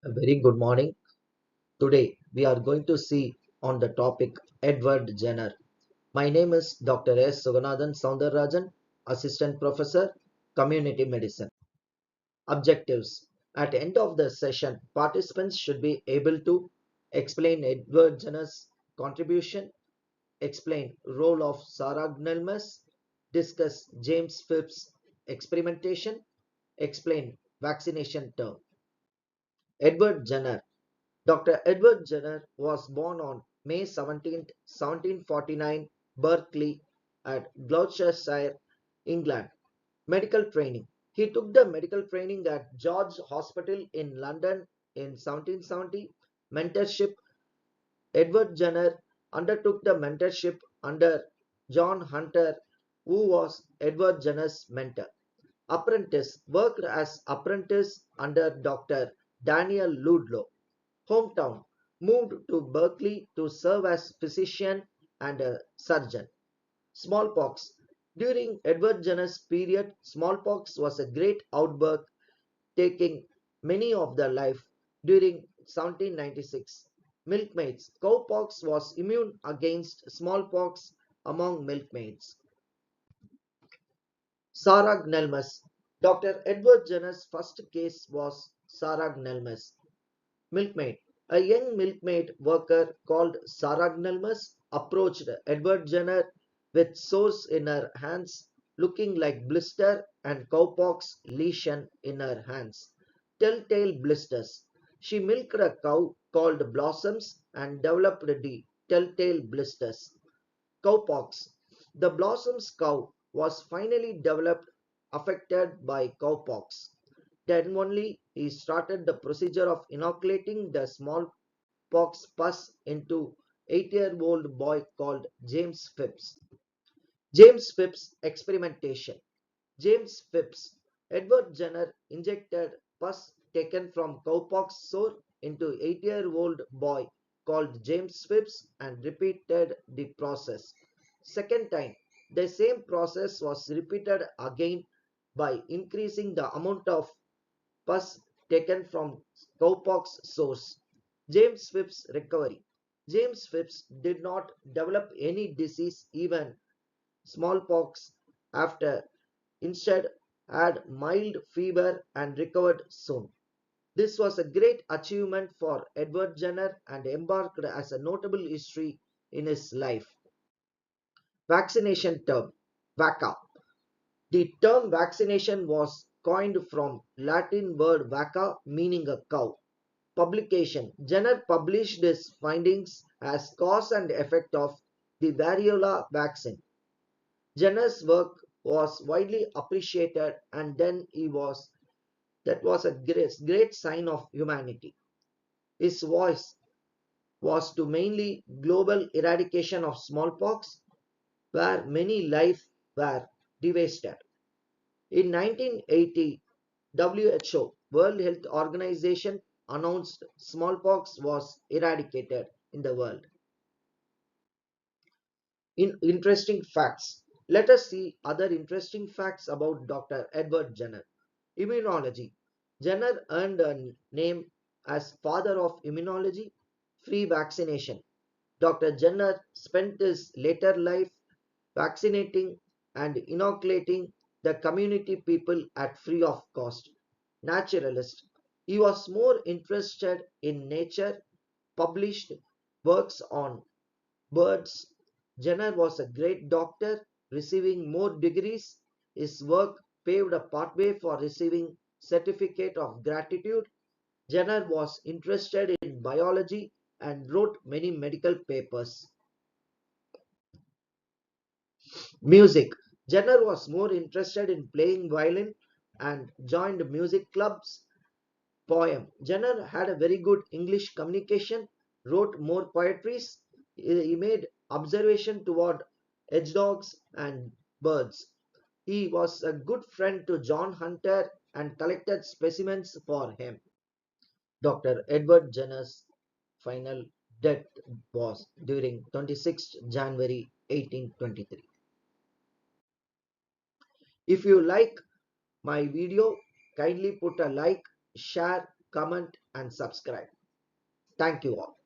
A very good morning. Today we are going to see on the topic Edward Jenner. My name is Dr. S. Suganathan Soundararajan, Assistant Professor, Community Medicine. Objectives. At the end of the session, participants should be able to explain Edward Jenner's contribution, explain role of Sarah Gnelmes, discuss James Phipps experimentation, explain vaccination term. Edward Jenner. Doctor Edward Jenner was born on May 17, 1749, Berkeley, at Gloucestershire, England. Medical training. He took the medical training at George Hospital in London in 1770. Mentorship. Edward Jenner undertook the mentorship under John Hunter, who was Edward Jenner's mentor. Apprentice. Worked as apprentice under Dr. Daniel Ludlow. Hometown. Moved to Berkeley to serve as physician and a surgeon. Smallpox. During Edward Jenner's period, smallpox was a great outbreak, taking many of their life during 1796. Milkmaids. Cowpox was immune against smallpox among milkmaids. Sarah Gnelmes. Dr. Edward Jenner's first case was Sarah Gnelmes. Milkmaid. A young milkmaid worker called Sarah Gnelmes approached Edward Jenner with sores in her hands, looking like blister and cowpox lesion in her hands. Telltale blisters. She milked a cow called Blossoms and developed the telltale blisters. Cowpox. The Blossoms cow was finally developed affected by cowpox. Then only he started the procedure of inoculating the smallpox pus into 8-year-old boy called James Phipps. James Phipps experimentation. James Phipps. Edward Jenner injected pus taken from cowpox sore into 8-year-old boy called James Phipps and repeated the process. Second time, the same process was repeated again by increasing the amount of pus taken from cowpox sores. James Phipps recovery. James Phipps did not develop any disease, even smallpox, after instead had mild fever and recovered soon. This was a great achievement for Edward Jenner and embarked as a notable history in his life. Vaccination term. Vacca. The term vaccination was coined from Latin word vacca meaning a cow. Publication. Jenner published his findings as cause and effect of the variola vaccine. Jenner's work was widely appreciated and then he was that was a great sign of humanity. His voice was to mainly global eradication of smallpox where many lives were devastated. In 1980, WHO World Health Organization announced smallpox was eradicated in the world. In interesting facts, let us see other interesting facts about Dr. Edward Jenner. Immunology. Jenner earned a name as father of immunology, free vaccination. Dr. Jenner spent his later life vaccinating and inoculating the community people at free of cost. Naturalist. He was more interested in nature, published works on birds. Jenner was a great doctor, receiving more degrees. His work paved a pathway for receiving certificate of gratitude. Jenner was interested in biology and wrote many medical papers. Music. Jenner was more interested in playing violin and joined music clubs. Poem. Jenner had a very good English communication, wrote more poetries. He made observation toward hedgehogs and birds. He was a good friend to John Hunter and collected specimens for him. Dr. Edward Jenner's final death was during 26th January 1823. If you like my video, kindly put a like, share, comment and subscribe. Thank you all.